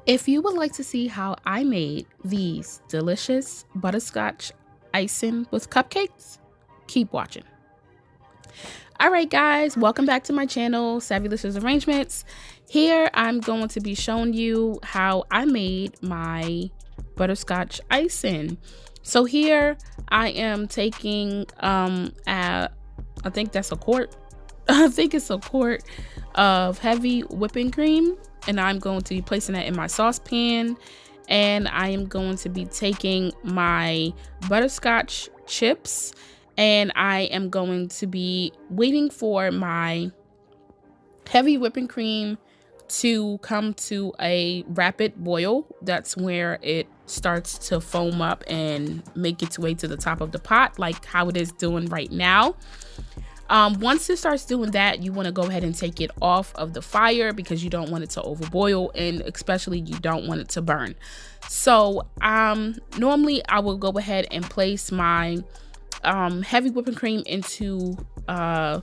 If you would like to see how I made these delicious butterscotch icing with cupcakes, keep watching. All right, guys, welcome back to my channel, Savvylicious Arrangements. Here, I'm going to be showing you how I made my butterscotch icing. So here, I am taking, I think that's a quart. I think it's a quart of heavy whipping cream, and I'm going to be placing that in my saucepan. And I am going to be taking my butterscotch chips, and I am going to be waiting for my heavy whipping cream to come to a rapid boil. That's where it starts to foam up and make its way to the top of the pot, like how it is doing right now. Once it starts doing that, you want to go ahead and take it off of the fire because you don't want it to overboil, and especially you don't want it to burn. So normally I will go ahead and place my heavy whipping cream into a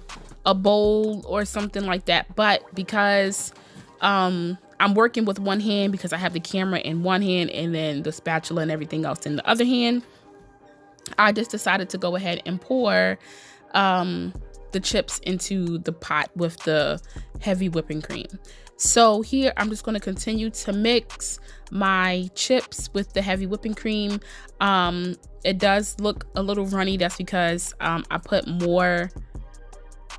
bowl or something like that, but because I'm working with one hand, because I have the camera in one hand and then the spatula and everything else in the other hand, I just decided to go ahead and pour the chips into the pot with the heavy whipping cream. So here I'm just going to continue to mix my chips with the heavy whipping cream. It does look a little runny. That's because I put more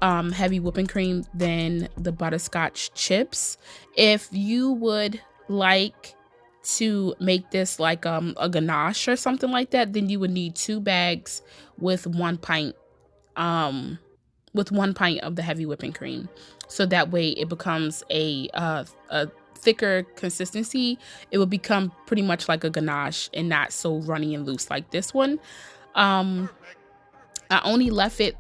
heavy whipping cream than the butterscotch chips. If you would like to make this like a ganache or something like that, then you would need 2 bags with 1 pint of the heavy whipping cream, so that way it becomes a thicker consistency. It will become pretty much like a ganache and not so runny and loose like this one. I only left it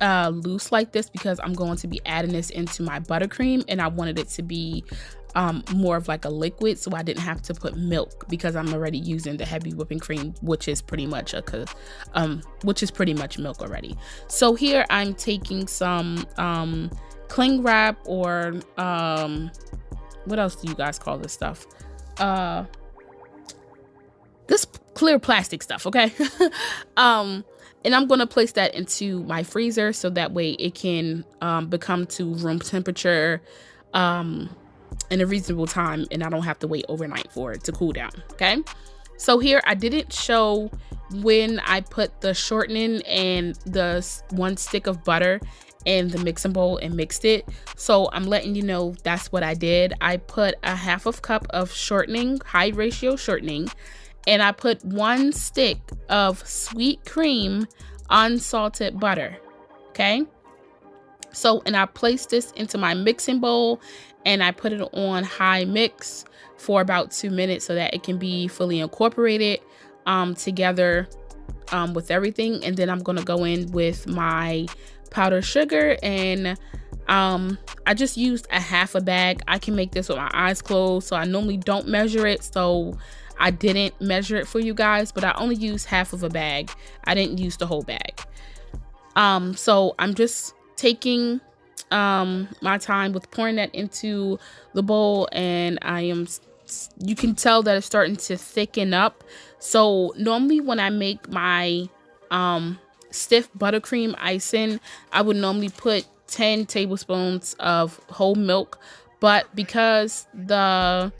loose like this because I'm going to be adding this into my buttercream, and I wanted it to be more of like a liquid, so I didn't have to put milk because I'm already using the heavy whipping cream, which is pretty much milk already. So here I'm taking some cling wrap, or what else do you guys call this stuff? This clear plastic stuff, okay? And I'm going to place that into my freezer so that way it can become to room temperature in a reasonable time, and I don't have to wait overnight for it to cool down. Okay, so here I didn't show when I put the shortening and the 1 stick of butter in the mixing bowl and mixed it. So I'm letting you know that's what I did. I put a 1/2 cup of shortening, high ratio shortening, and I put 1 stick of sweet cream, unsalted butter. Okay, so, and I placed this into my mixing bowl, and I put it on high mix for about 2 minutes so that it can be fully incorporated together with everything. And then I'm going to go in with my powdered sugar, and I just used a 1/2 bag. I can make this with my eyes closed, so I normally don't measure it, so I didn't measure it for you guys, but I only used 1/2 bag. I didn't use the whole bag. So I'm just taking my time with pouring that into the bowl, and you can tell that it's starting to thicken up. So normally when I make my stiff buttercream icing, I would normally put 10 tablespoons of whole milk, but because the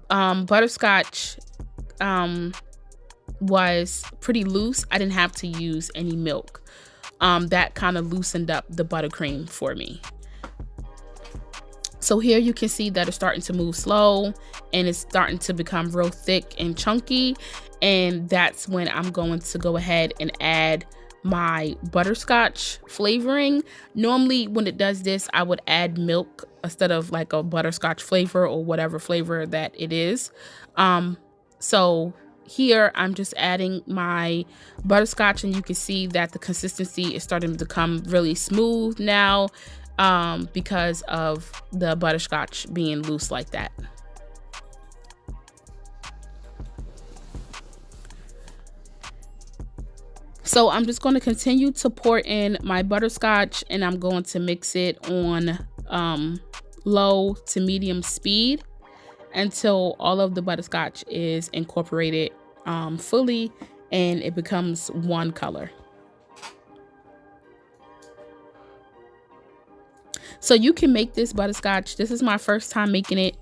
butterscotch was pretty loose, I didn't have to use any milk. That kind of loosened up the buttercream for me. So here you can see that it's starting to move slow, and it's starting to become real thick and chunky, and that's when I'm going to go ahead and add my butterscotch flavoring. Normally when it does this, I would add milk instead of like a butterscotch flavor or whatever flavor that it is. So here I'm just adding my butterscotch, and you can see that the consistency is starting to become really smooth now because of the butterscotch being loose like that. So I'm just going to continue to pour in my butterscotch, and I'm going to mix it on low to medium speed. until all of the butterscotch is incorporated fully and it becomes one color. So you can make this butterscotch. This is my first time making it.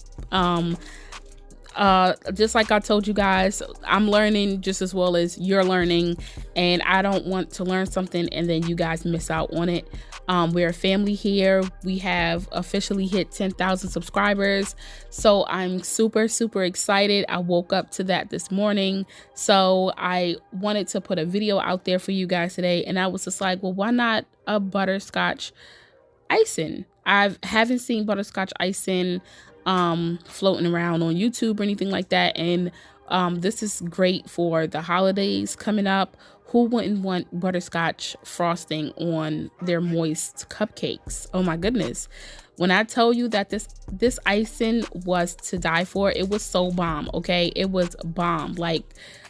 Just like I told you guys, I'm learning just as well as you're learning, and I don't want to learn something and then you guys miss out on it. We're a family here. We have officially hit 10,000 subscribers, so I'm super excited. I woke up to that this morning, so I wanted to put a video out there for you guys today, and I was just like, well, why not a butterscotch icing? I haven't seen butterscotch icing floating around on YouTube or anything like that, and this is great for the holidays coming up. Who wouldn't want butterscotch frosting on their moist cupcakes? Oh my goodness, when I tell you that this icing was to die for, it was so bomb. Okay, it was bomb. Like,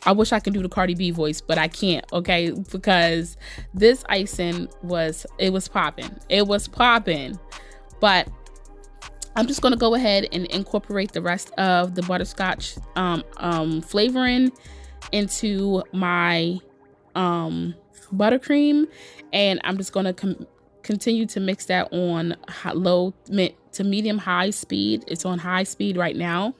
I wish I could do the Cardi B voice, but I can't, okay, because this icing was popping. It was popping. But I'm just going to go ahead and incorporate the rest of the butterscotch flavoring into my buttercream, and I'm just going to continue to mix that on low to medium high speed. It's on high speed right now,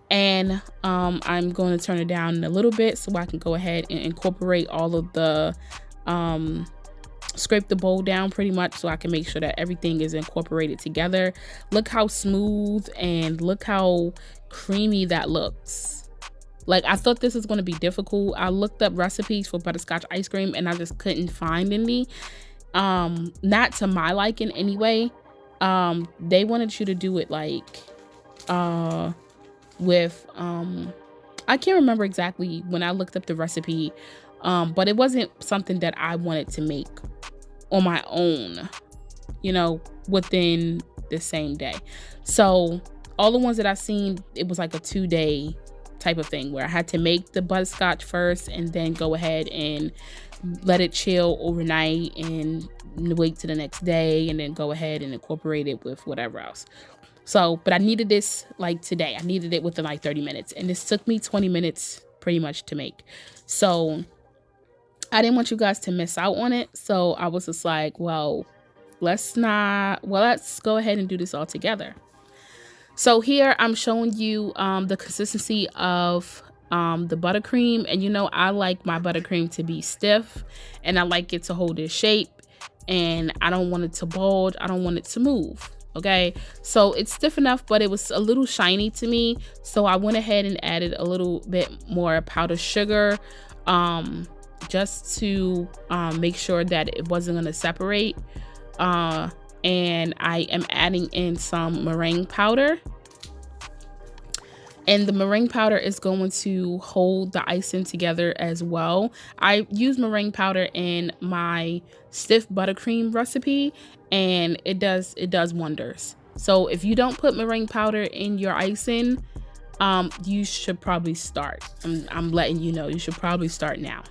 and I'm going to turn it down a little bit so I can go ahead and incorporate all of the scrape the bowl down pretty much so I can make sure that everything is incorporated together. Look how smooth and look how creamy that looks. Like, I thought this was going to be difficult. I looked up recipes for butterscotch ice cream and I just couldn't find any. Not to my liking anyway. They wanted you to do it like with I can't remember exactly when I looked up the recipe, but it wasn't something that I wanted to make on my own, you know, within the same day. So all the ones that I've seen, it was like a 2-day type of thing where I had to make the butterscotch first and then go ahead and let it chill overnight and wait till the next day and then go ahead and incorporate it with whatever else. So, but I needed this like today. I needed it within like 30 minutes, and this took me 20 minutes pretty much to make. So I didn't want you guys to miss out on it. So I was just like, well, let's go ahead and do this all together. So here I'm showing you the consistency of the buttercream. And you know, I like my buttercream to be stiff and I like it to hold its shape, and I don't want it to bulge. I don't want it to move. Okay, so it's stiff enough, but it was a little shiny to me. So I went ahead and added a little bit more powdered sugar, just to make sure that it wasn't going to separate. And I am adding in some meringue powder. And the meringue powder is going to hold the icing together as well. I use meringue powder in my stiff buttercream recipe, and it does wonders. So if you don't put meringue powder in your icing, you should probably start. I'm letting you know, you should probably start now.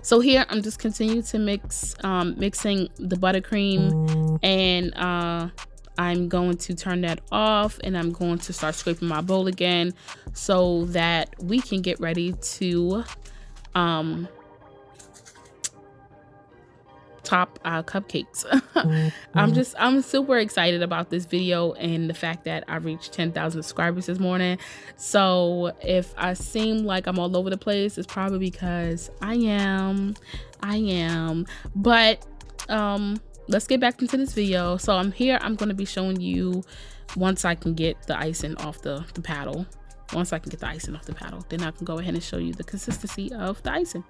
So here I'm just continuing to mixing the buttercream, and I'm going to turn that off, and I'm going to start scraping my bowl again so that we can get ready to top our cupcakes. I'm super excited about this video and the fact that I reached 10,000 subscribers this morning. So if I seem like I'm all over the place, it's probably because I am. But let's get back into this video. So I'm going to be showing you once I can get the icing off the paddle. Once I can get the icing off the paddle, then I can go ahead and show you the consistency of the icing.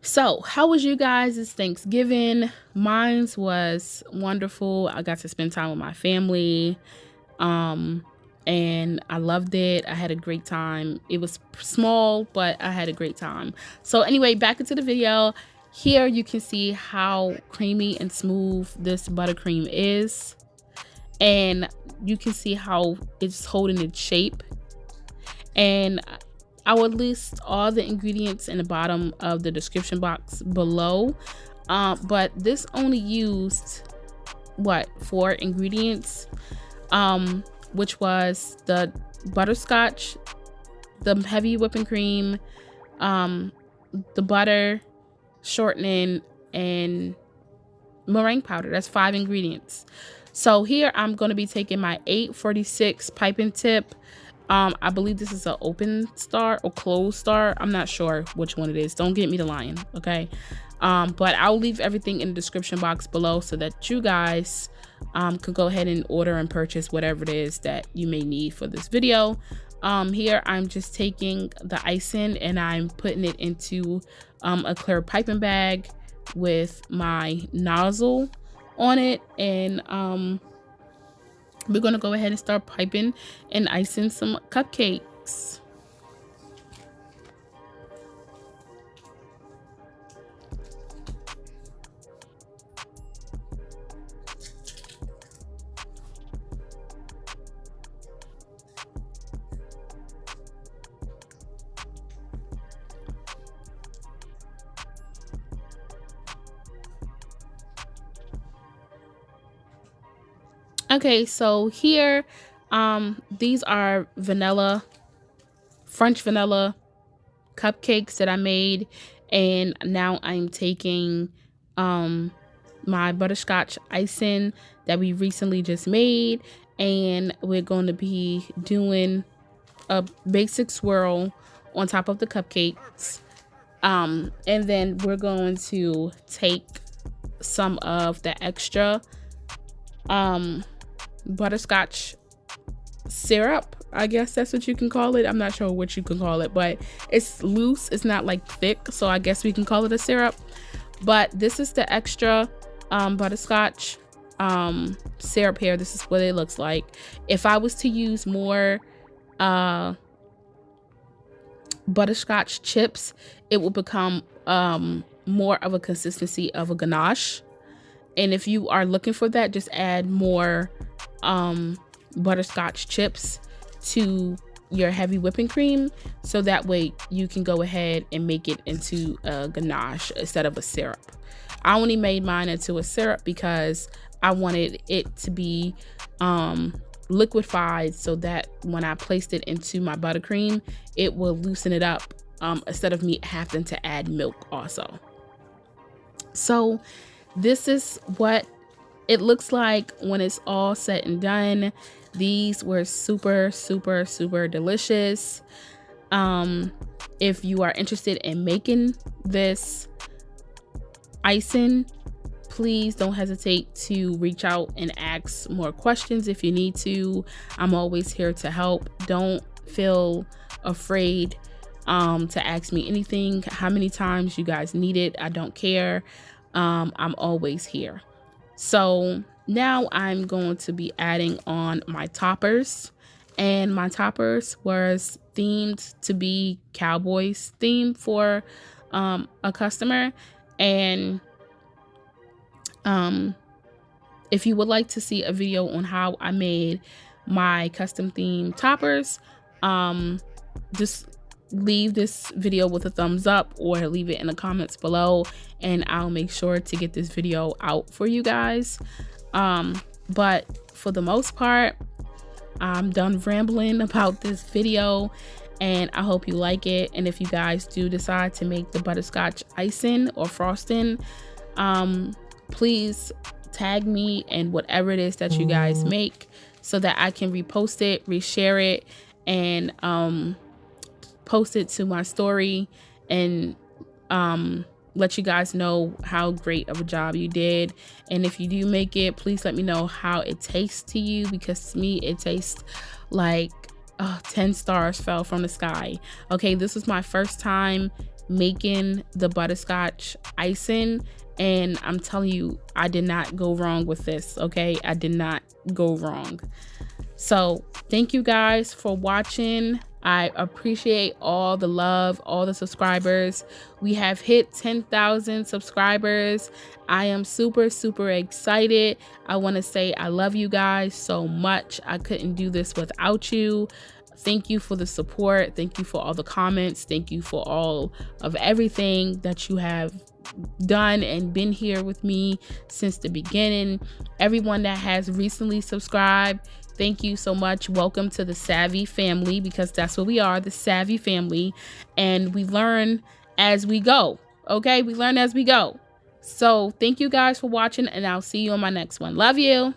So how was you guys' Thanksgiving? Mine was wonderful. I got to spend time with my family, and I loved it. I had a great time. It was small, but I had a great time. So anyway, back into the video. Here you can see how creamy and smooth this buttercream is, and you can see how it's holding its shape. And I will list all the ingredients in the bottom of the description box below. but this only used what, 4 ingredients, which was the butterscotch, the heavy whipping cream, the butter, shortening, and meringue powder. That's 5 ingredients. So here I'm going to be taking my 846 piping tip. I believe this is an open star or closed star. I'm not sure which one it is. Don't get me to lying, okay? But I'll leave everything in the description box below so that you guys could go ahead and order and purchase whatever it is that you may need for this video. Here I'm just taking the icing and I'm putting it into a clear piping bag with my nozzle on it, and we're gonna go ahead and start piping and icing some cupcakes. Okay, so here, these are French vanilla cupcakes that I made, and now I'm taking my butterscotch icing that we recently just made, and we're going to be doing a basic swirl on top of the cupcakes, and then we're going to take some of the extra butterscotch syrup, I guess that's what you can call it. I'm not sure what you can call it, but it's loose, it's not like thick, so I guess we can call it a syrup. But this is the extra butterscotch syrup here. This is what it looks like. If I was to use more butterscotch chips, it will become more of a consistency of a ganache. And if you are looking for that, just add more butterscotch chips to your heavy whipping cream, so that way you can go ahead and make it into a ganache instead of a syrup. I only made mine into a syrup because I wanted it to be liquefied, so that when I placed it into my buttercream, it will loosen it up instead of me having to add milk also. So this is what it looks like when it's all said and done. These were super delicious. If you are interested in making this icing, please don't hesitate to reach out and ask more questions if you need to. I'm always here to help. Don't feel afraid to ask me anything, how many times you guys need it. I don't care. I'm always here. So now I'm going to be adding on my toppers, and my toppers was themed to be Cowboys themed for a customer. And if you would like to see a video on how I made my custom themed toppers, just leave this video with a thumbs up or leave it in the comments below, and I'll make sure to get this video out for you guys. But for the most part, I'm done rambling about this video, and I hope you like it. And if you guys do decide to make the butterscotch icing or frosting, please tag me and whatever it is that you guys make, so that I can repost it, reshare it, and post it to my story, and let you guys know how great of a job you did. And if you do make it, please let me know how it tastes to you, because to me it tastes like 10 stars fell from the sky. Okay, this was my first time making the butterscotch icing, and I'm telling you, I did not go wrong with this. Okay, I did not go wrong. So thank you guys for watching. I appreciate all the love, all the subscribers. We have hit 10,000 subscribers. I am super excited. I want to say I love you guys so much. I couldn't do this without you. Thank you for the support. Thank you for all the comments. Thank you for all of everything that you have done and been here with me since the beginning. Everyone that has recently subscribed, thank you so much. Welcome to the Savvy family, because that's what we are, the Savvy family. And we learn as we go. Okay, we learn as we go. So thank you guys for watching, and I'll see you on my next one. Love you.